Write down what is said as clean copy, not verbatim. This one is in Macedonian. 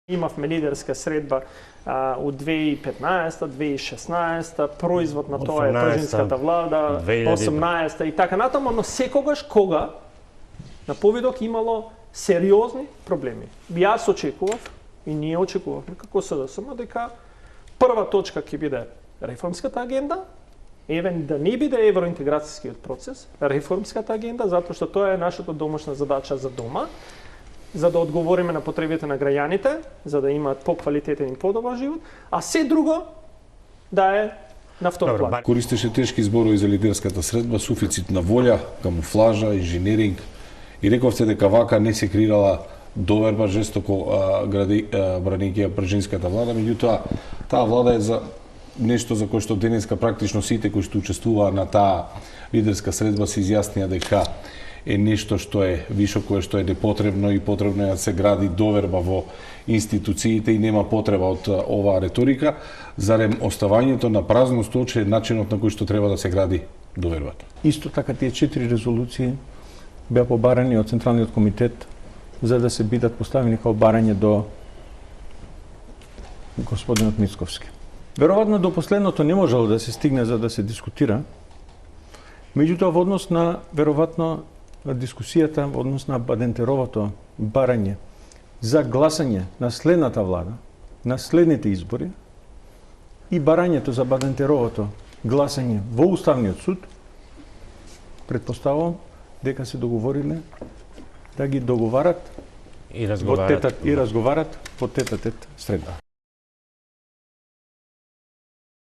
Имавме лидерска средба од 2015-2016, производ на тоа е пржинската влада, 2018 и така натаму, но секогаш кога на повидок имало сериозни проблеми. Јас очекував и ние очекувавме како СДСМ дека прва точка ќе биде реформската агенда, да не биде евроинтеграцијскиот процес, реформската агенда, затоа што тоа е нашата домашна задача за дома, за да одговориме на потребите на граѓаните, за да имаат поквалитетен и подобар живот, а се друго да е на втор план. Користеше тешки зборови за лидерската средба, суфицит на волја, камуфлажа, инженеринг и рековте дека вака не се креирала доверба жестоко бранејќи пржинската влада, меѓутоа таа влада е за нешто за кое што денеска практично сите кои што учествуваа на таа лидерска средба се изјаснија дека е нешто што е вишо, кое што е непотребно и потребно е да се гради доверба во институциите и нема потреба од оваа реторика, зарем оставањето на празно столче е начинот на кој што треба да се гради довербата. Исто така тие 4 резолуции беа побарани од Централниот комитет за да се бидат поставени као барање до господинот Мицковски. Веројатно до последното не можело да се стигне за да се дискутира, меѓутоа во однос на веројатно дискусијата во однос на Бадентеровото барање за гласање на следната влада, на следните избори и барањето за Бадентеровото гласање во Уставниот суд, предпоставувам дека се договориле да ги договарат и разговарат во тет-а-тет средба.